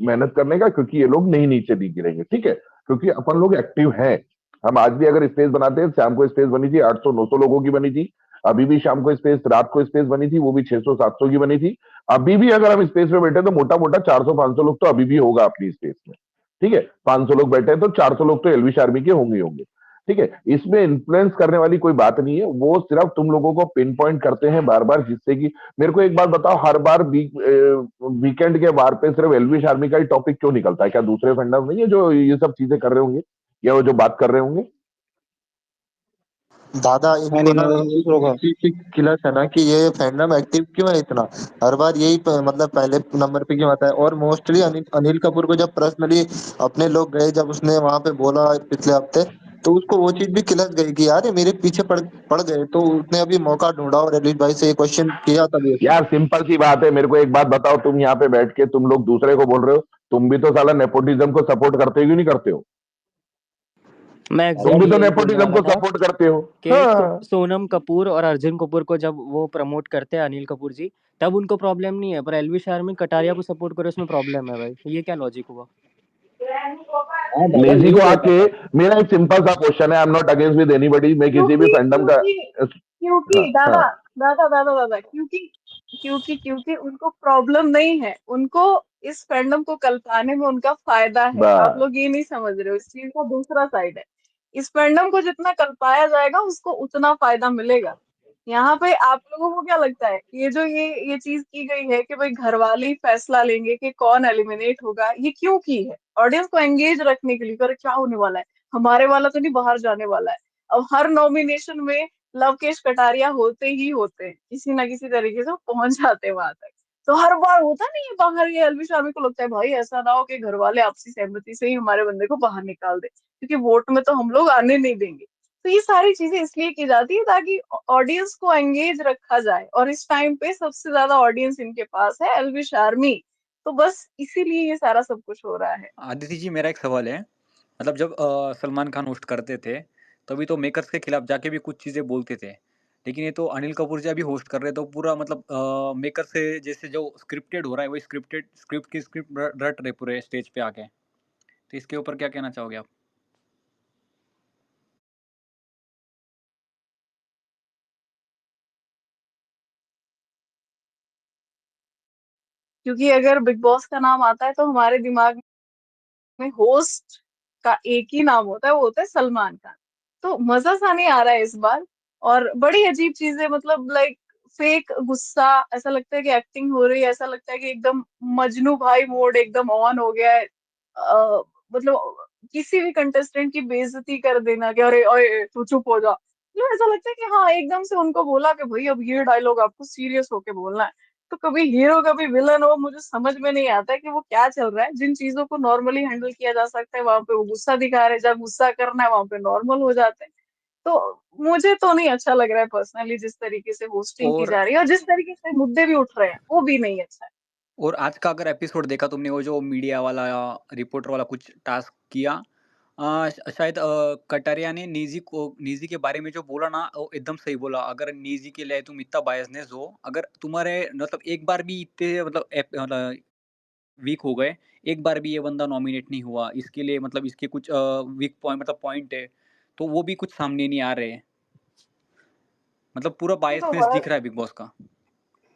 मेहनत करने का, क्योंकि ये लोग नहीं नीचे नहीं गिरेंगे, ठीक है, क्योंकि अपन लोग एक्टिव हैं। हम आज भी अगर स्पेस बनाते हैं, शाम को स्पेस बनी थी 800-900 लोगों की बनी थी। अभी भी शाम को स्पेस, रात को स्पेस बनी थी, वो भी 600-700 की बनी थी। अभी भी अगर हम स्पेस में बैठे तो मोटा मोटा 400-500 लोग तो अभी भी होगा अपनी स्पेस में, ठीक है। 500 लोग बैठे हैं तो 400 लोग तो एलविश आर्मी के होंगे होंगे, ठीक है। इसमें इन्फ्लुएंस करने वाली कोई बात नहीं है, वो सिर्फ तुम लोगों को पिन पॉइंट करते हैं बार बार, जिससे कि मेरे को एक बात बताओ, हर बार वीकेंड के बार पे सिर्फ एलविश आर्मी का ही टॉपिक क्यों निकलता है? क्या दूसरे फंडम नहीं है जो ये सब चीजें कर रहे होंगे, या वो जो बात कर रहे होंगे? दादा नहीं इनको नहीं ना मैं एक होगा। चीज की किलस है ना कि ये फैंडम एक्टिव क्यों है इतना। हर बार यही मतलब पहले नंबर पे क्यों आता है। और मोस्टली अनिल अनिल कपूर को जब पर्सनली अपने लोग गए, जब उसने वहां पे बोला पिछले हफ्ते, तो उसको वो चीज भी किलस गई कि यार ये मेरे पीछे पड़ गए। तो उसने अभी मौका ढूंढा और अनिल भाई से ये क्वेश्चन किया तभी उसने। यार सिंपल सी बात है, मेरे को एक बात बताओ, तुम यहाँ पे बैठ के तुम लोग दूसरे को बोल रहे हो, तुम भी तो साला नेपोटिज्म को सपोर्ट करते हो, क्यों नहीं करते हो? मैं तुम भी एग्जैक्टली तो यही बोलने नेपोटिज्म वाला को था सपोर्ट करते हो। कि हाँ। सोनम कपूर और अर्जुन कपूर को जब वो प्रमोट करते हैं अनिल कपूर जी, तब उनको प्रॉब्लम नहीं है, पर एलवी आर्मी कटारिया को सपोर्ट करे उसमें प्रॉब्लम है भाई। ये क्या लॉजिक हुआ? हाँ दादा नेजी यही को बोला आके, था। मेरा एक सिंपल सा क्वेश्चन है, I am not against with anybody, मैं किसी भी क्योंकि फैंडम का। क्योंकि क्योंकि हाँ हाँ। दादा दादा दादा दादा क्योंकि क्योंकि क्योंकि उनको प्रॉब्लम नहीं है, उनको इस फैंडम को कल्पाने में उनका फायदा है। आप बस। लोग ये नहीं समझ रहे हो, इस चीज का दूसरा साइड है। इस फैंडम को जितना कल्पाया जाएगा उसको उतना फायदा मिलेगा। यहाँ पे आप लोगों को क्या लगता है, ये जो ये चीज की गई है कि भाई घर वाले ही फैसला लेंगे कि कौन एलिमिनेट होगा, ये क्यों की है? ऑडियंस को एंगेज रखने के लिए, अरे क्या होने वाला है, हमारे वाला तो नहीं बाहर जाने वाला है। अब हर नॉमिनेशन में लवकेश कटारिया होते ही होते हैं, किसी ना किसी तरीके से वो पहुंच जाते हैं वहां तक। तो हर बार होता नहीं है बाहर, ये अलविश आर्मी को लगता है भाई ऐसा ना हो कि घर वाले आपसी सहमति से ही हमारे बंदे को बाहर निकाल दे, क्योंकि वोट में तो हम लोग आने नहीं देंगे। तो ये सारी चीजें इसलिए की जाती है ताकि ऑडियंस को एंगेज रखा जाए, और इस टाइम पे सबसे ज्यादा ऑडियंस इनके पास है, एल्विश आर्मी। तो बस इसीलिए ये सारा सब कुछ हो रहा है। आदित्य जी, मेरा एक सवाल है। मतलब जब सलमान खान होस्ट करते थे, तभी तो मेकर्स के खिलाफ जाके भी कुछ चीज़ें बोलते थे। लेकिन ये तो अनिल कपूर जी अभी होस्ट कर रहे हैं, तो पूरा मतलब मेकर से जैसे जो स्क्रिप्टेड हो रहा है वही स्क्रिप्ट रट रहे पूरे स्टेज पे आके। तो इसके ऊपर क्या कहना चाहोगे आप? क्योंकि अगर बिग बॉस का नाम आता है तो हमारे दिमाग में होस्ट का एक ही नाम होता है, वो होता है सलमान खान। तो मजा सा नहीं आ रहा है इस बार। और बड़ी अजीब चीजें, मतलब लाइक फेक गुस्सा, ऐसा लगता है कि एक्टिंग हो रही है, ऐसा लगता है कि एकदम मजनू भाई मोड एकदम ऑन हो गया है। मतलब किसी भी कंटेस्टेंट की बेइज्जती कर देना कि अरे ओए तू चुप हो जा, मतलब ऐसा लगता है कि हाँ एकदम से उनको बोला कि भाई अब ये डायलॉग आपको सीरियस होके बोलना है। तो कभी हीरो कभी विलन हो, मुझे समझ में नहीं आता है कि वो क्या चल रहा है। जिन चीजों को नॉर्मली हैंडल किया जा सकता है वहां पे वो गुस्सा दिखा रहे हैं, जब गुस्सा करना है वहां पे नॉर्मल हो जाते हैं। तो मुझे तो नहीं अच्छा लग रहा है पर्सनली, जिस तरीके से होस्टिंग की और जा रही है और जिस तरीके से मुद्दे भी उठ रहे हैं वो भी नहीं अच्छा है। और आज का अगर एपिसोड देखा तुमने, वो जो मीडिया वाला रिपोर्टर वाला कुछ टास्क किया, शायद कटारिया ने निजी के बारे में जो बोला ना, वो एकदम सही बोला। अगर निजी के लिए तुम इतना बायसनेस हो, अगर तुम्हारे मतलब एक बार भी इतने मतलब वीक हो गए, एक बार भी ये बंदा नॉमिनेट नहीं हुआ, इसके लिए मतलब इसके कुछ वीक पॉइंट मतलब पॉइंट है, तो वो भी कुछ सामने नहीं आ रहे हैं। मतलब पूरा ये तो बायसनेस दिख रहा है बिग बॉस का।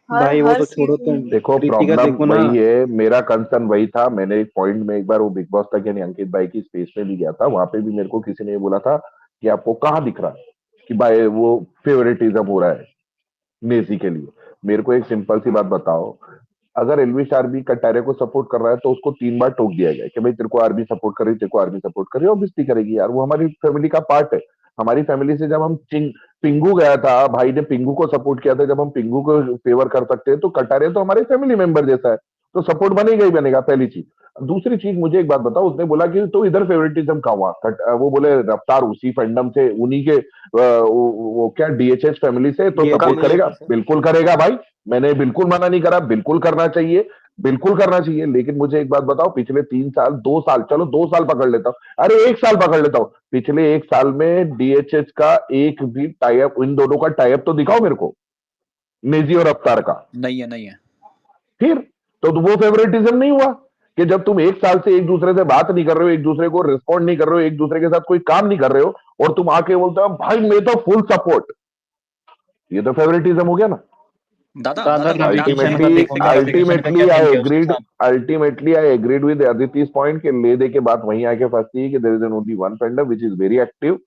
हर भाई वो हर तो छोड़ो सीजन तुम, में। देखो प्रीति का प्रॉब्लम देखो ना। वही है, मेरा कंसर्न वही था। मैंने एक पॉइंट में एक बार वो बिग बॉस तक यानी अंकित भाई की स्पेस में भी गया था, वहां पे भी मेरे को किसी ने ये बोला था कि आपको कहाँ दिख रहा है कि भाई वो फेवरेटिज्म हो रहा है मेसी के लिए। मेरे को एक सिंपल सी बात बताओ, अगर एलविश आर्मी कटारे को सपोर्ट कर रहा है तो उसको 3 बार टोक दिया गया कि भाई तेरे को आर्मी सपोर्ट कर रही, तेरे को आर्मी सपोर्ट कर रही है, ऑब्वियसली करेगी यार, वो हमारी फैमिली का पार्ट है। हमारी फैमिली से जब हम पिंगू गया था, भाई ने पिंगू को सपोर्ट किया था, जब हम पिंगू को फेवर कर सकते हैं तो कटारे तो हमारे फैमिली मेंबर जैसा है, तो सपोर्ट बनेगा ही बनेगा, पहली चीज। दूसरी चीज, मुझे एक बात बताओ, उसने बोला कि तो इधर फेवरेटिज्म का हुआ, वो बोले रफ्तार उसी फैंडम से, उन्हीं के वो क्या डीएचएस फैमिली से, तो सपोर्ट डीएचएस करेगा, से। बिल्कुल करेगा भाई। मैंने बिल्कुल मना नहीं करा, बिल्कुल करना चाहिए, बिल्कुल करना चाहिए। लेकिन मुझे एक बात बताओ, पिछले 3 साल, 2 साल, चलो 2 साल पकड़ लेता हूँ, अरे 1 साल पकड़ लेता हूँ, पिछले 1 साल में डीएचएच का एक भी टाइप, इन दोनों का टाइप तो दिखाओ मेरे को, निजी और रफ्तार का। नहीं है, नहीं है। फिर तो वो फेवरेटिज्म नहीं हुआ। कि जब तुम एक साल से एक दूसरे से बात नहीं कर रहे हो, एक दूसरे को रिस्पॉन्ड नहीं कर रहे हो, एक दूसरे के साथ कोई काम नहीं कर रहे हो, और तुम आके बोलते हो भाई मैं तो फुल सपोर्ट, ये तो फेवरेटिज्म हो गया ना। दादा दादा दादा मैं डांस नोटिफिकेशन में का अल्टीमेटली देखो ना, नोटिफिकेशन का अल्टीमेटली क्या आई सीन किया एग्रीड उसने। अल्टीमेटली आई एग्रीड विद अदिति's पॉइंट के ले दे के बात वहीं आके फंसती है कि there is only one fandom which is very active,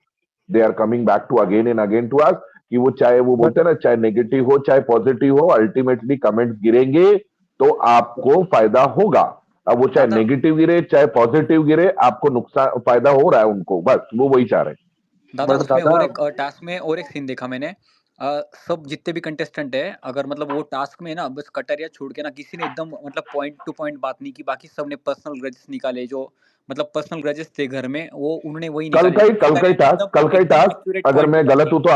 they are coming back to again and again to us, कि वो चाहे वो बोलते बट हैं ना, चाहे नेगेटिव हो चाहे पॉजिटिव हो, अल्टीमेटली कमेंट्स गिरेंगे तो आपको फायदा होगा। अब वो चाहे दादा नेगेटिव गिरे चाहे पॉजिटिव गिरे, आपको नुकसान फायदा हो रहा है उनको, बस वो वही चाह रहे हैं। दादा बट उसमें दादा और एक टास्क में और एक सीन देखा मैंने। सब जितने भी कंटेस्टेंट है, अगर मतलब वो टास्क में ना बस कटारिया छोड़ के ना किसी ने एकदम मतलब पॉइंट टू पॉइंट बात नहीं की, बाकी सबने पर्सनल ग्रजेस निकाले, जो मतलब पर्सनल ग्रजेस थे घर में वो उन्होंने वही कल निकाले, का ही लेकिन कल का ही कटारिया ने टास्क एकदम कल का ही एकदम टास्क एक्यूरेट अगर पॉइंट टू मैं पॉइंट गलत हूं की। तो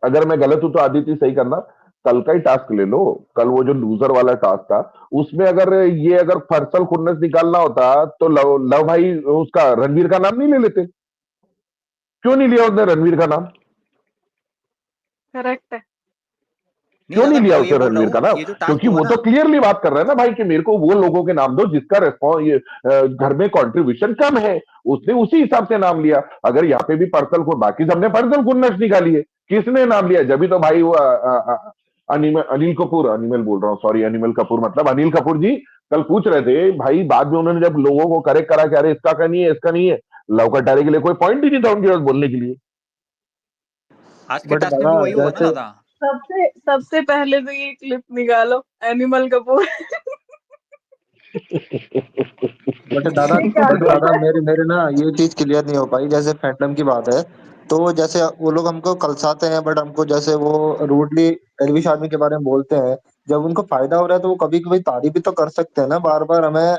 अगर मैं गलत हूं तो आदित्य सही करना। कल का ही टास्क ले लो, कल वो जो लूजर वाला टास्क था, उसमें अगर फरसल खुन्नस निकालना होता तो लव लव भाई उसका रणवीर का नाम नहीं ले लेते? क्यों नहीं लिया उसने रणवीर का नाम? करेक्ट है। नहीं क्यों दादा नहीं मैं लिया तो ये उसे बोल रहा रणवीर का हूँ, नाम? ये जो टास्क क्योंकि हुआ वो ना। तो क्लियरली बात कर रहा है ना भाई कि मेरे को वो लोगों के नाम दो जिसका रेस्पॉन्स ये घर में कंट्रीब्यूशन कम है, उसने उसी हिसाब से नाम लिया। अगर यहाँ पे भी पर्सल को बाकी सबने पर्सल खुन्नस निकाली है, किसने नाम लिया? जब भी तो भाई वो अनिल कपूर, अनिमल बोल रहा हूँ, सॉरी अनिमल कपूर मतलब अनिल कपूर जी कल पूछ रहे थे भाई, बाद में उन्होंने जब लोगों को करेक्ट करा कि अरे इसका का नहीं है, इसका नहीं है, लव कटारे के लिए कोई पॉइंट ही नहीं था उनके पास बोलने के लिए। आज के बट टास्क में दादा भी वही हुआ ना जैसे दादा। सबसे सबसे पहले तो ये क्लिप निकालो, एनिमल कपूर। बट दादा ये क्या बट था? दादा मेरे मेरे ना ये चीज क्लियर नहीं हो पाई। जैसे फैंडम की बात है, तो जैसे वो लोग हमको कलसाते हैं, बट हमको जैसे वो रूडली एल्विश आदमी के बारे में बोलते हैं, जब उनको फायदा हो रहा है तो वो कभी कभी तारीफ भी तो कर सकते हैं ना। बार बार हमें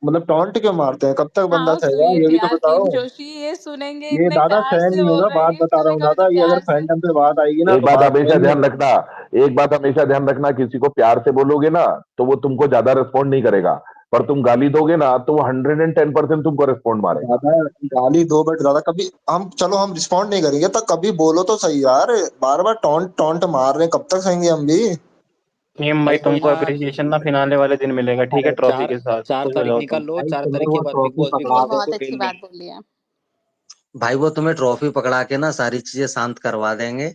मतलब टॉन्ट क्यों मारते हैं? कब तक बंदा हाउ सहेगा, स्वीट ये भी तो यार, किम बताओ। जोशी ये सुनेंगे, ये इतने दादा प्यार सहन से नहीं बोल होगा, रहे बात हैं, बता रहा कभी हूँ कभी तो दादा। ये अगर प्यार से। फैंडम पे बात आएगी ना एक तो बात बात हमेशा सहन नहीं ध्यान होगी। रखना, एक बात हमेशा ध्यान रखना, किसी को प्यार से बोलोगे ना तो वो तुमको ज्यादा रिस्पॉन्ड नहीं करेगा, पर तुम गाली दोगे ना तो वो 110% तुमको रिस्पॉन्ड मारेगा। दादा गाली दो, बट दादा कभी हम चलो हम रिस्पॉन्ड नहीं करेंगे तो कभी बोलो तो सही यार। बार बार टॉन्ट टॉन्ट मार रहे हैं, कब तक सहेंगे हम भी? टीम भाई अरे कोई तुमको ना। अप्रिसिएशन ना फिनाले वाले दिन मिलेगा, ठीक है, ट्रॉफी चार के साथ, चार खुश हो तारीख जाओ तुम। निकाल लो, भाई 4 तारीख तुम्हें के वो बाद बिग ट्रॉफी बॉस बिग पकड़ा ये बॉस के, बहुत देखो अच्छी खेल लो। बात बोली है। भाई वो तुम्हें ट्रॉफी पकड़ा के ना सारी चीजें शांत करवा देंगे।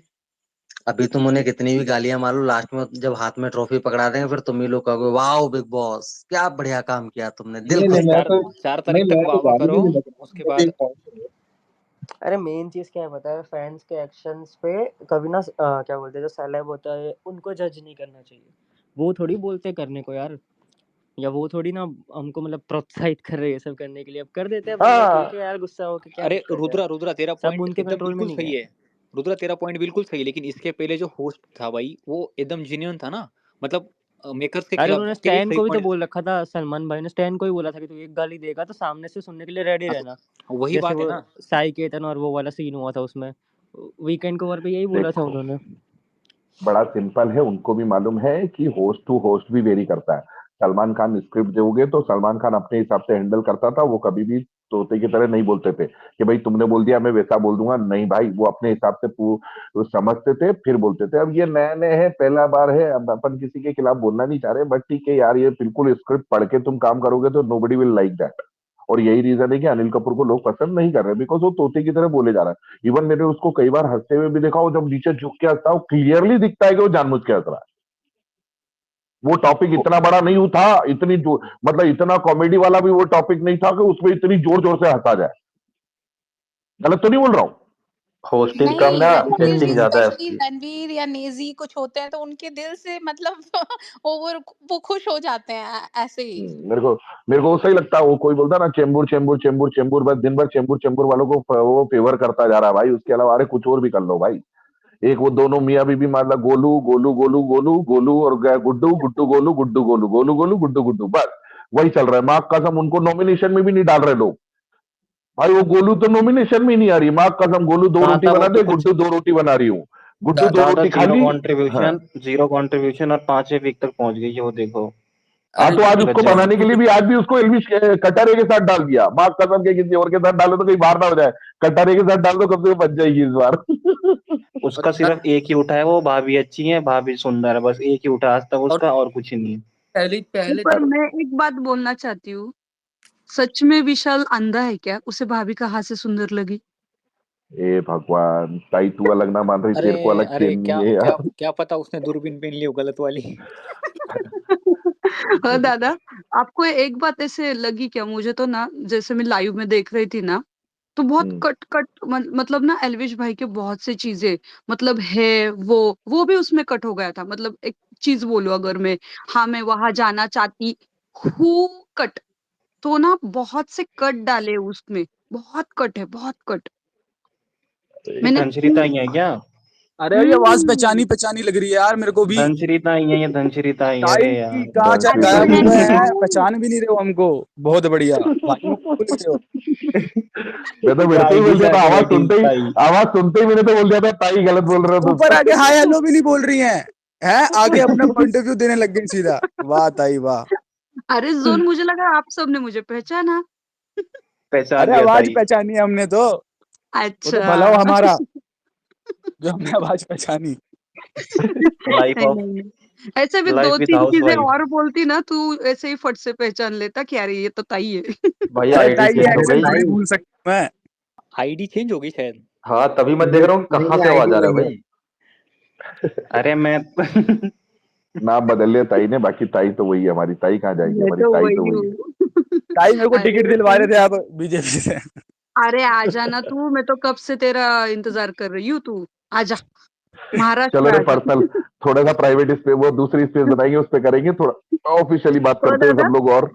अभी तुम उन्हें कितनी भी गालियां मारो, लास्ट में जब हाथ में ट्रॉफी पकड़ा देंगे फिर तुम ही लोग कहोगे वाह बिग बॉस क्या बढ़िया काम किया तुमने, दिल नहीं नहीं खुश मैं कर चार तो दिया। चार नहीं, तारीख तक मैं तो वाह वाह गाली करो, भी नहीं उसके बकूंगा, बस बाद। एक point है। अरे मेन चीज क्या है पता है, फैंस के एक्शंस पे कभी ना क्या बोलते हैं, जो सेलेब होता है उनको जज नहीं करना चाहिए। वो थोड़ी बोलते करने को यार, या वो थोड़ी ना हमको मतलब प्रोत्साहित कर रहे हैं ये सब करने के लिए। अब कर देते हैं बंदा, ठीक हाँ, है यार, गुस्सा होके क्या अरे दिक्कत है। रुद्रा रुद्रा तेरा सब पॉइंट उनके एकदम कंट्रोल में बिल्कुल नहीं सही है। है। रुद्रा तेरा पॉइंट बिल्कुल सही है, लेकिन इसके पहले जो होस्ट था भाई वो एकदम जेन्युइन था ना, मतलब मेकर्स के अरे खिलाफ उन्होंने जाके भी स्टैन सही को भी तो पॉइंट। बोल रखा था, सलमान भाई ने स्टैन को भी बोला था कि तू एक गाली देगा तो सामने से सुनने के लिए रेडी रहना। वही जैसे बात है वो ना। साई केतन और वो वाला सीन हुआ था उसमें, वीकेंड कवर पे यही बोला था देखो उन्होंने। बड़ा सिंपल है, उनको भी मालूम है कि होस्ट टू होस्ट भी वेरी करता है। सलमान खान स्क्रिप्ट दोगे तो सलमान खान अपने हिसाब से हैंडल करता था, वो कभी भी तोते की तरह नहीं बोलते थे कि भाई तुमने बोल दिया मैं वैसा बोल दूंगा, नहीं भाई वो अपने हिसाब से वो समझते थे फिर बोलते थे। अब ये नए नए है, पहला बार है, अब अपन किसी के खिलाफ बोलना नहीं चाह रहे, बट ठीक है यार, ये बिल्कुल स्क्रिप्ट पढ़ के तुम काम करोगे तो नोबडी विल लाइक दैट। और यही रीजन है कि अनिल कपूर को लोग पसंद नहीं कर रहे, बिकॉज वो तोते की तरह बोले जा रहा है। इवन मैंने उसको कई बार हंसते हुए भी देखा, वो जब नीचे झुक के हंसता है क्लियरली दिखता है कि वो जानबूझ के हंस रहा है। वो टॉपिक इतना बड़ा नहीं था, इतनी मतलब इतना कॉमेडी वाला भी वो टॉपिक नहीं था कि उसमें इतनी जोर जोर से हंसा जाए। गलत तो नहीं बोल रहा हूं? होस्टिंग कम नहीं, ना, रणवीर जी, एक्टिंग ज्यादा है स्पेशली उसकी। रणवीर या नेजी कुछ होते हैं तो उनके दिल से मतलब ओवर वो खुश हो जाते हैं ऐसे ही। मेरे को सही लगता है, वो कोई बोलता है ना चेंबूर चेंबूर चेंबूर चेंबूर, बस दिन भर चेंबूर चेंबूर वालों को वो फेवर करता जा रहा है भाई, उसके अलावा अरे कुछ और भी कर लो भाई। एक वो दोनों मियाँ बीबी मतलब गोलू गोलू गोलू गोलू गोलू और गुड्डू गुड्डू गोलू गुड्डू गोलू गोलू गोलू गुड्डू गुड्डू, बस वही चल रहा है। माँ कसम उनको नॉमिनेशन में भी नहीं डाल रहे लोग भाई, वो गोलू तो नॉमिनेशन में नहीं आ रही, माँ कसम गोलू दो कहाँ रोटी था वो बना तो दे, कुछ। गुड्डू दो रोटी बना रही हूँ, गुड्डू दो दादा रोटी खा जीरो ली। हाँ, कंट्रीब्यूशन, जीरो कंट्रीब्यूशन और 5वें वीक तक पहुंच गई है वो, देखो। हाँ, अरे तो आज उसको गजब। बनाने के लिए भी आज भी उसको एलविश कटारे के साथ डाल दिया। माँ कसम के किसी और के साथ डालो तो कहीं बाहर ना हो जाए, कटारे के साथ डाल दो कम से कम बच जाएगी इस बार। और उसका सिर्फ एक ही उठा है, वो भाभी अच्छी है, भाभी सुंदर है, बस एक ही उठा आज तक और उसका, और कुछ ही नहीं। पहले पहले पर मैं एक बात बोलना चाहती हूँ सच में विशाल अंधा है क्या? उसे भाभी कहाँ से सुंदर लगी? ए भगवान, ताई तू अलग ना मान रही, अरे तेरे को अलग अरे छेड़नी क्या है क्या यार। क्या पता उसने दूरबीन पहन ली हो गलत वाली। हाँ दादा, आपको एक बात ऐसे लगी क्या? मुझे तो ना, जैसे मैं लाइव में देख रही थी ना, तो बहुत हम्म, कट कट मतलब ना एल्विश भाई के बहुत से चीजें, मतलब है वो भी उसमें कट हो गया था। मतलब एक चीज बोलूं अगर मैं, हाँ मैं वहां जाना चाहती हूँ, कट। तो ना बहुत से कट डाले उसमें, बहुत कट है, बहुत कट। ये मैंने धनश्री आई है क्या? अरे ये आवाज हम्म पहचानी पहचानी लग रही है यार मेरे को भी। धनश्री आई है, ये धनश्री आई है, ताई अरे की यार। कहाँ डन जा सी अरे गायब ताई। हो गए हेलो। हैं, पहचान भी नहीं रहे हो हमको। बहुत बढ़िया भाई, को भूल गए हो। मैं तो मेरे को ही आईडी बोल दिया था, जाके बैठी ताई। आवाज सुनते ही मैंने तो बोल दिया था ताई गलत बोल रहे हो ऊपर तुम। आके हाय हेलो भी नहीं बोल रही हैं आगे अपना पॉइंट ऑफ व्यू देने लग गई सीधा। वाह ताई वाह। अरे जोन, मुझे लगा आप सबने मुझे पहचाना। पहचान अरे लिया आवाज ताई। पहचानी है हमने तो। वो तो अच्छा। भला हो हमारा जो हमने आवाज पहचानी। लाइफ नहीं ऑफ नहीं नहीं, ऐसे भी दो लाइफ विद तीन हाउस चीजें वाइफ। और बोलती ना, तू ऐसे ही फट से पहचान लेता कि अरे ये तो ताई है। भाई अरे आईडी ताई ये चेंज हो अरे एक्सेंट गई। थोड़ी ताई, भूल सकता हूं मैं। आईडी चेंज हो गई शायद। हाँ तभी मैं देख रहा हूँ कहाँ मेरी से आवाज आईडी आ रहा है वही है। भाई। अरे मैं नाम बदल लिया ताई ने, बाकी ताई तो वही है हमारी। ताई कहाँ जाएगी, मैं हमारी तो ताई तो वही वही है। हूँ। ताई मेरे को टिकट अरे दिलवा रहे थे आप बीजेपी से। अरे आ जाना तू, मैं तो कब से तेरा इंतजार कर रही हूँ। तू आजा, चलो महाराष्ट्र रे आजा। पर्सनल, थोड़ा सा प्राइवेट स्पेस, वो दूसरी स्पेस बनाएंगे, उस पर करेंगे, थोड़ा ऑफिशियली बात ओ करते हैं दादा, सब लोग। और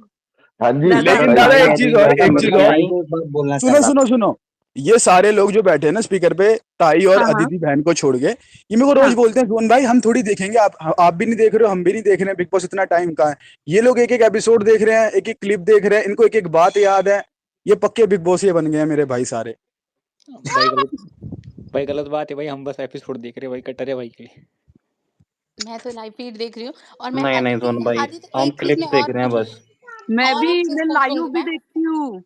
हाँ जी दादा हाँ लेकिन ताई। दादा भाई एक अभी चीज और, ज्यादा एक मत चीज मैं और। ताई नहीं। को एक बात बोलना चाह सुनो रहा सुनो था। सुनो, ये सारे लोग जो बैठे हैं ना स्पीकर पे, ताई और हाँ हाँ अदिति बहन को छोड़ के, ये मेरे को रोज हाँ। बोलते हैं जोन भाई हम थोड़ी देखेंगे, आप भी नहीं देख रहे हो, हम भी नहीं देख रहे हैं बिग बॉस, इतना टाइम कहाँ है। ये लोग एक एक एपिसोड देख रहे हैं, एक एक क्लिप देख रहे हैं, इनको एक एक बात याद है। ये पक्के बिग बॉस ये बन गए हैं मेरे भाई सारे। भाई गलत बात है भाई, हम बस एपिसोड देख रहे हैं भाई कटरिया भाई के लिए। मैं तो लाइव फीड देख रही हूँ। और मैं नहीं नहीं अदिति सोनू भाई, आदिति हम एक चीज क्लिप्स मैं देख और रहे हैं बस। मैं मैं लाइव पूछूंगी भी मैं। देखती हूँ।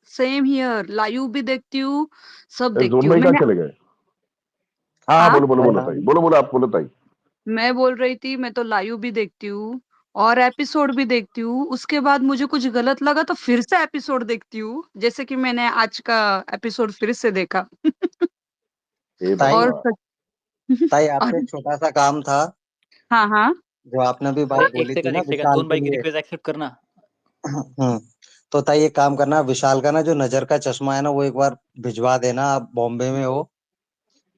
सेम हियर, लाइव भी देखती हूँ, सब देखती जोन हूँ भाई कहाँ मैंने। चले गए? हाँ हाँ, हाँ, बोलो बोलो बोलो ताई, बोलो बोलो, आप बोलो ताई। मैं बोल रही थी मैं तो लाइव भी देखती हूँ और एपिसोड भी देखती हूँ। उसके बाद मुझे कुछ गलत लगा तो फिर से एपिसोड देखती हूँ, जैसे कि मैंने आज का एपिसोड फिर से देखा। हे ताई, और भगवान। ताई और आपसे एक छोटा सा काम था, हाँ हाँ जो आपने अभी बात एक बोली थी सेकंड ना एक सेकंड, विशाल जोन के भाई की लिए। रिक्वेस्ट एक्सेप्ट करना। हम्म, तो ताई एक काम करना, विशाल का ना जो नजर का चश्मा है ना, वो एक बार भिजवा देना। आप बॉम्बे में हो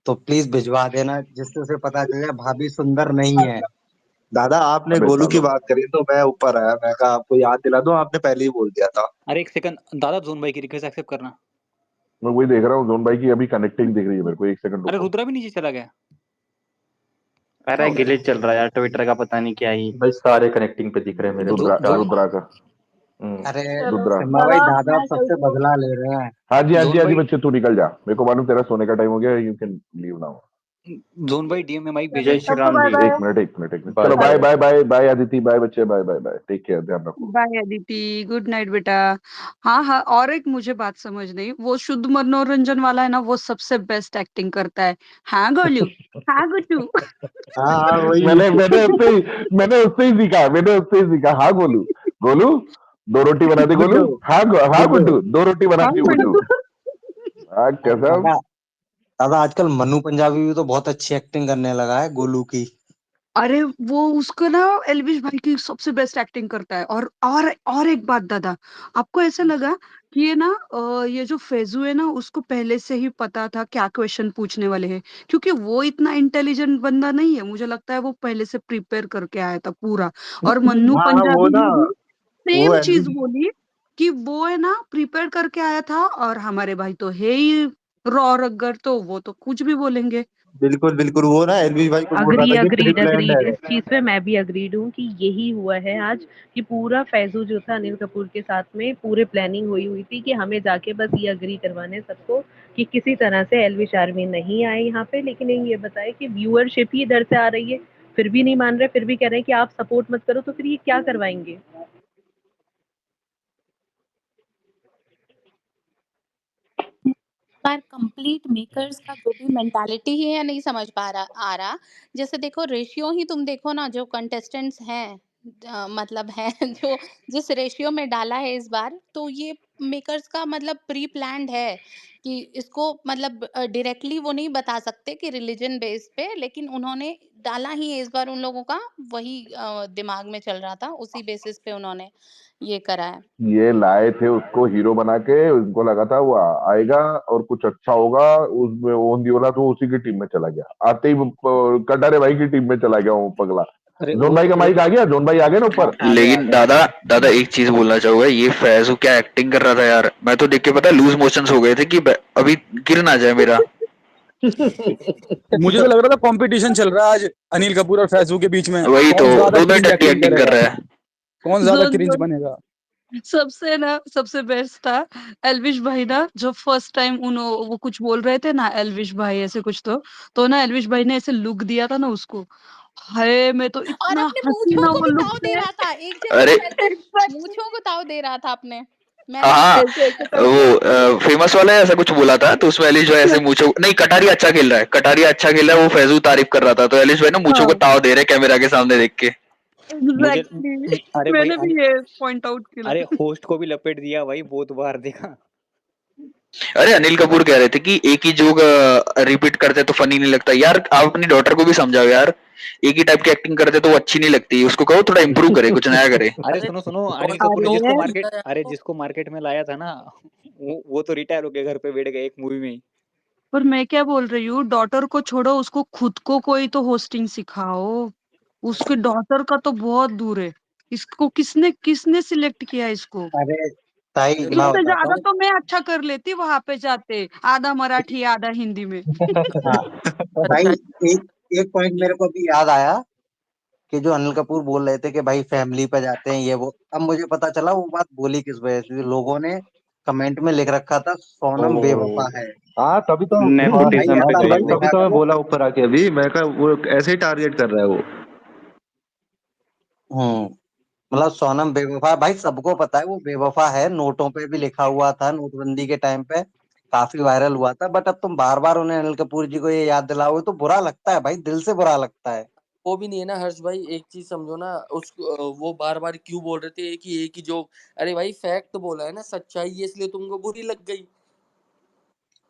तो प्लीज भिजवा देना, जिससे उसे पता चल जाए भाभी सुंदर नहीं है। दादा आपने अबे गोलू की सालो, बात करी तो मैं ऊपर आया, मैं कहा आपको याद दिला दूं, आपने पहले ही बोल दिया था। अरे एक सेकंड दादा, जोन भाई की रिक्वेस्ट एक्सेप्ट करना। मैं वही देख रहा हूँ, जोन भाई की अभी कनेक्टिंग दिख रही है मेरे को, एक सेकंड अरे रुको। रुद्रा भी नीचे चला गया, क्या अरे हो गया? गिलिच चल रहा है यार ट्विटर का, पता नहीं क्या ही। भाई सारे कनेक्टिंग पे दिख रहे हैं मेरे को, जो रुद्रा, जो विशाल। रुद्रा का, अरे चलो रुद्रा। सिम्बा भाई, दादा, दादा अब मैं सबसे चलती हूँ। बदला ले रहे हैं। जोन हाँ जी भाई बच्चे, तू निकल जा, मेरे को मालूम तेरा सोने का टाइम हो गया, you can leave now. John भाई डीएम में माइक भेजा चलो जय है। श्री सबको राम बाय जी। बाय। एक मिनट, बाय चलो bye. Bye hello, bye bye bye Aditi, bye बच्चे, bye bye bye, take care, ध्यान रखो। बाय अदिति, गुड नाइट बेटा। हाँ हाँ, और एक मुझे बात समझ नहीं, वो शुद्ध मनोरंजन वाला है ना, वो सबसे बेस्ट एक्टिंग करता है। हाँ गोलू, हाँ गुड्डू। हाँ हाँ वही। मैंने मैंने उससे ही सीखा। हाँ गोलू, गोलू दो रोटी बना दे गोलू। गुड्डू, हाँ हाँ गुड्डू। गुड्डू, दो रोटी हाँ बनाती हूँ गुड्डू। गुड्डू। हाँ कसम। दादा, दादा आजकल मनु पंजाबी भी तो बहुत अच्छी एक्टिंग करने लगा है गोलू की। अरे वो उसको ना, एल्विश भाई की सबसे बेस्ट एक्टिंग करता है। और एक बात दादा, आपको ऐसा लगा कि ये ना ये जो फेजू है ना, उसको पहले से ही पता था क्या क्वेश्चन पूछने वाले हैं? क्योंकि वो इतना इंटेलिजेंट बंदा नहीं है, मुझे लगता है वो पहले से प्रिपेयर करके आया था पूरा। और मन्नू हाँ हाँ, वो पंजाबी ना, ने भी वो सेम चीज एलविश, बोली कि वो है ना प्रिपेयर करके आया था, और हमारे भाई तो है ही रॉ रग्गर, तो वो तो कुछ भी बोलेंगे। बिल्कुल बिल्कुल, वो ना एलविश भाई को बोल रहा अग्री था कि अग्रीड प्रिप्लान्ड अग्रीड, है। इस चीज पे मैं भी अग्रीड हूँ कि यही हुआ है आज, कि पूरा फैजू जो था अनिल कपूर के साथ में पूरे प्लानिंग हुई हुई थी कि हमें जाके बस ये अग्री करवाने सबको कि किसी तरह से एल्विश आर्मी नहीं आए यहाँ पे, लेकिन ये बताए कि व्यूअरशिप ही इधर से आ रही है, फिर भी नहीं मान रहे, फिर भी कह रहे हैं कि आप सपोर्ट मत करो, तो फिर ये क्या करवाएंगे? पर कंप्लीट मेकर्स का जो भी मेंटालिटी है नहीं समझ पा रहा आ रहा। जैसे देखो रेशियो ही तुम देखो ना, जो कंटेस्टेंट्स हैं मतलब है जो जिस रेशियो में डाला है इस बार, तो ये मेकर्स का मतलब प्री प्लान्ड है कि इसको मतलब डायरेक्टली वो नहीं बता सकते कि रिलीजन बेस पे, लेकिन उन्होंने डाला ही है इस बार उन लोगों का वही दिमाग में चल रहा था, उसी बेसिस पे उन्होंने ये करा है। ये लाए थे उसको हीरो बना के, उनको लगा था वो आएगा और कुछ अच्छा होगा, उसमें ओंदीओला तो उसी की टीम में चला गया, आते ही कटारे भाई की टीम में चला गया वो पगला। अरे जोन भाई का माइक आ गया, जोन भाई आ गए ना ऊपर। आ गए, आ लेकिन गए। दादा दादा एक चीज बोलना चाहूंगा, ये फैजू क्या एक्टिंग कर रहा था यार, मैं तो देख के पता लूज मोशंस हो गए थे कि अभी गिर ना जाए मेरा। मुझे तो लग रहा था कंपटीशन चल रहा है आज अनिल कपूर और फैजू के बीच में, वही तो, कौन ज्यादा दोनों ही क्रिंज टट्टी एक्टिंग एक्टिंग कर करेगा, रहा है। कौन ज्यादा जोन क्रिंज जोन बनेगा। सबसे बेस्ट था एल्विश भाई ना, जो फर्स्ट टाइम वो कुछ बोल रहे थे ना एल्विश भाई ऐसे कुछ, तो ना एल्विश भाई ने ऐसे लुक दिया था ना उसको, हाय मैं तो और इतना अपने हंसी मूंछों ना को वो भी लुक ताव दे से। रहा था, एक जगह अरे तो ऐसे Exactly, मूंछों को ताव दे रहा था अपने, मैंने हाँ, देखा। ऐसे ऐसे करके। वो फेमस वाला ऐसा कुछ बोला था, तो उसमें एलिश भाई ऐसे मूंछों, नहीं कटारिया अच्छा खेल रहा है, कटारिया अच्छा खेल रहा है, वो फैजू तारीफ कर रहा था, तो एलिश भाई ना मूंछों को हाँ ताव दे रहे कैमरा के सामने देख के। मुझे एग्जैक्टली, अरे भाई मैंने भी ये पॉइंट आउट किया। अरे होस्ट को भी लपेट दिया भाई, बहुत बार देखा। अरे अनिल कपूर कह रहे थे कि एक ही जोक रिपीट करते तो फनी नहीं लगता यार, आप अपनी डॉटर को भी समझाओ यार, एक ही टाइप की एक्टिंग करते तो वो अच्छी नहीं लगती, उसको कहो थोड़ा इंप्रूव करे, कुछ नया करे। अरे अरे सुनो सुनो, अनिल बहुत कपूर ने बहुत जिसको अरे मार्केट बढ़िया यार अरे वो। जिसको मार्केट में लाया था ना, वो तो रिटायर हो गया, घर पे बैठ गया एक मूवी में ही। पर मैं क्या बोल रही हूँ, डॉटर को छोड़ो, उसको खुद को कोई तो होस्टिंग सिखाओ। उसके डॉटर का तो बहुत दूर है। इसको किसने किसने सिलेक्ट किया इसको? अरे ताई अरे मैं भाई इससे बताता ज्यादा हूँ। तो मैं अच्छा कर लेती वहां पे जाते, आधा मराठी आधा हिंदी में। हाँ भाई, अच्छा एक एक पॉइंट मेरे को अभी याद आया कि जो अनिल कपूर बोल रहे थे कि भाई फैमिली पे जाते हैं ये वो, अब मुझे पता चला वो बात बोली किस वजह से, लोगों ने कमेंट में लिख रखा था सोनम बेवफा ओ है। हाँ तभी तो। और भाई नेपोटिज्म पे ऐसा तो गई भाई मत वो। तभी लिखा तो मैं करो। बोला ऊपर आके, अभी मैं कहा वो ऐसे ही टारगेट कर रहा है वो। मतलब सोनम बेवफा, भाई सबको पता है वो बेवफा है, नोटों पे भी लिखा हुआ था, नोटबंदी के टाइम पे काफी वायरल हुआ था, बट अब तुम बार बार उन्हें अनिल कपूर जी को ये याद दिलाओगे तो बुरा लगता है भाई, दिल से बुरा लगता है। वो भी नहीं है ना हर्ष भाई, एक चीज समझो ना, उस वो बार बार क्यों बोल रहे थे एक ही जोक। अरे भाई फैक्ट बोला है ना, सच्चाई है, इसलिए तुमको बुरी लग गई।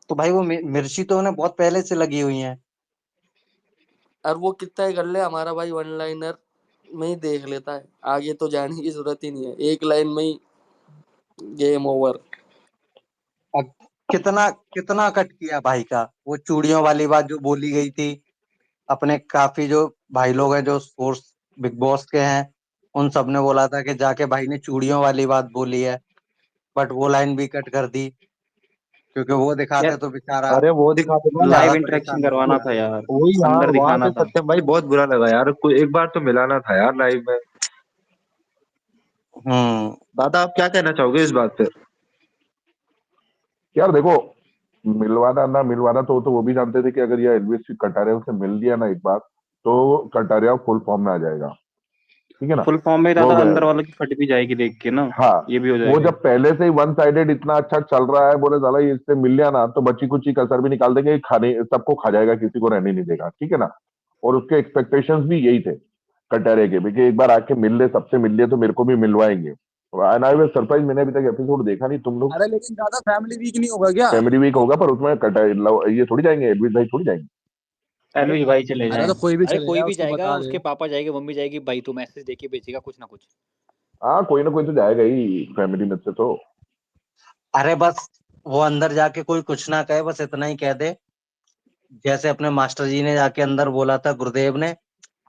तो भाई वो मिर्ची तो उन्हें बहुत पहले से लगी हुई है। और वो कितना ही कर ले, हमारा भाई वन लाइनर में ही देख लेता है, आगे तो जाने की जरूरत ही नहीं है, एक लाइन में ही गेम ओवर। अब कितना कितना कट किया भाई का, वो चूड़ियों वाली बात जो बोली गई थी, अपने काफी जो भाई लोग हैं जो स्पोर्ट्स बिग बॉस के हैं, उन सब ने बोला था कि जाके भाई ने चूड़ियों वाली बात बोली है, बट वो लाइन भी कट कर दी, क्योंकि वो दिखाते यार तो बेचारा अरे वो दिखाते थे ना, लाइव ज्यादा इंटरेक्शन परेशान होता करवाना वो- था यार, वही यार, अंदर वहां दिखाना पे था। सत्यम भाई बहुत बुरा लगा यार, कोई एक बार तो मिलाना था यार लाइव में। हम्म। दादा आप क्या कहना चाहोगे इस बात पे। यार देखो, मिलवाना ना मिलवाना तो वो भी जानते थे कि अगर ये एलवीएस कटारिया से मिल लिया ना एक बार, तो कटारिया फुल फॉर्म में आ जाएगा, ठीक है ना। फुल फॉर्म में वो दादा अंदर वालों की फट भी जाएगी देख के ना, हाँ, ये भी हो वो जाएगा। जब पहले से ही वन साइडेड इतना अच्छा चल रहा है, बोले साला ये इससे मिल लिया ना तो बच्ची कुछ कसर भी निकाल देंगे, खाने सबको खा जाएगा, किसी को रहने नहीं देगा, ठीक है ना। और उसके एक्सपेक्टेशंस भी यही थे कटारे के भी, कि एक बार आके मिल ले, सबसे मिल ले तो मेरे को भी मिलवाएंगे। एंड आई वाज सरप्राइज, मैंने अभी तक एपिसोड देखा नहीं, तुम लोग। अरे लेकिन दादा फैमिली वीक नहीं होगा क्या? फैमिली वीक होगा पर उसमें ये थोड़ी जाएंगे, एडविस भाई थोड़ी जाएंगे। एलविश भाई चले अरे तो जाएं। कोई भी अरे चले कोई जाए, भी उसको जाएगा, बता दे। उसके पापा जाएंगे, मम्मी जाएगी, भाई तो मैसेज देके भेजेगा कुछ ना कुछ। हाँ, कोई ना कोई तो जाएगा ही फैमिली में से तो। अरे बस वो अंदर जाके कोई कुछ ना कहे, बस इतना ही कह दे, जैसे अपने मास्टर जी ने जाके अंदर बोला था गुरुदेव ने,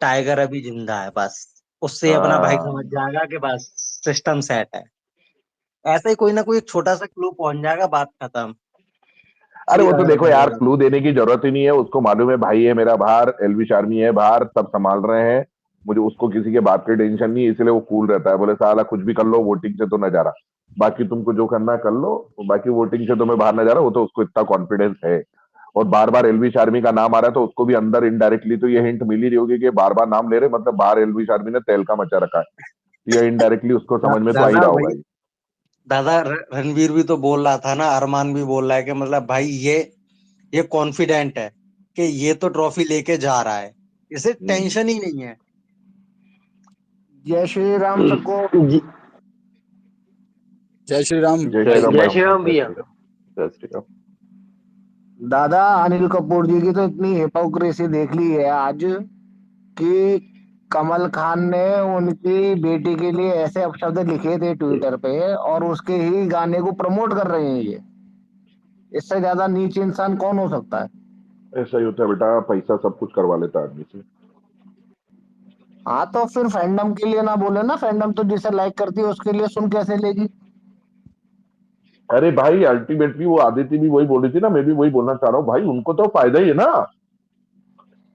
टाइगर अभी जिंदा है, बस उससे ही अपना भाई समझ हाँ, जाएगा कि बस सिस्टम सेट है। ऐसे ही कोई ना कोई छोटा सा क्लू पहुंच जाएगा, बात खत्म। अरे कोई वो तो झगड़ा देखो नहीं यार, होगा। क्लू देने की जरूरत ही नहीं है, उसको मालूम है भाई है मेरा बाहर, एलविश आर्मी है बाहर, सब संभाल रहे हैं, मुझे उसको किसी के बात की टेंशन नहीं है, इसलिए वो कूल रहता है, बोले साला कुछ भी कर लो, वोटिंग से तो न जा रहा, बाकी तुमको जो करना है कर लो, बाकी वोटिंग से तो मैं बाहर न जा रहा, वो तो उसको इतना कॉन्फिडेंस है। और बार बार एलविश आर्मी का नाम आ रहा है, तो उसको भी अंदर इनडायरेक्टली तो ये हिंट मिल ही रही होगी कि बार बार नाम ले रहे, मतलब बाहर एलविश आर्मी ने तहलका मचा रखा है, ये इनडायरेक्टली उसको समझ में तो आ ही दादा रहा भाई, होगा ही। दादा रणवीर भी तो बोल रहा था ना, अरमान भी बोल रहा है कि मतलब भाई ये कॉन्फिडेंट है कि ये तो ट्रॉफी लेके जा रहा है, इसे हम्म। टेंशन ही नहीं है। जय श्री राम सबको। जय श्री राम। जय श्री राम जय भाई, श्री राम भैया। जय श्री राम। दादा अनिल कपूर जी की तो इतनी हिपोक्रेसी देख ली है आज कि कमल खान ने उनकी बेटी के लिए ऐसे अपशब्द लिखे थे ट्विटर पे और उसके ही गाने को प्रमोट कर रहे हैं ये। इससे ज्यादा नीच इंसान कौन हो सकता है? ऐसा ही होता है बेटा, पैसा सब कुछ करवा लेता है आदमी से। हाँ तो फिर फैंडम के लिए ना बोले ना, फैंडम तो जिसे लाइक करती है उसके लिए सुन कैसे लेगी? अरे भाई अल्टीमेटली वो आदित्य भी वही बोल रही थी ना, मैं भी वही बोलना चाह रहा हूँ भाई, उनको तो फायदा ही है ना। हाँ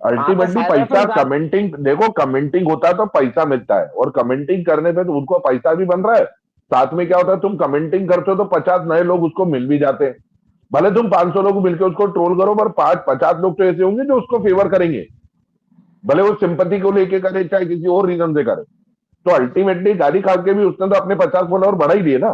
तो अल्टीमेटली फायदा पैसा फिर कमेंटिंग, देखो कमेंटिंग होता है तो पैसा मिलता है, और कमेंटिंग करने पे तो उनको पैसा भी बन रहा है। साथ में क्या होता है, तुम कमेंटिंग करते हो तो 50 नए लोग उसको मिल भी जाते हैं। भले तुम 500 लोग मिलकर उसको ट्रोल करो, पर 50 लोग तो ऐसे होंगे जो उसको फेवर करेंगे, भले वो सिंपैथी को लेके करे चाहे किसी और रीजन से करे। तो अल्टीमेटली गाली खा के भी उसने तो अपने 50 फॉलोअर बढ़ा ही दिए ना।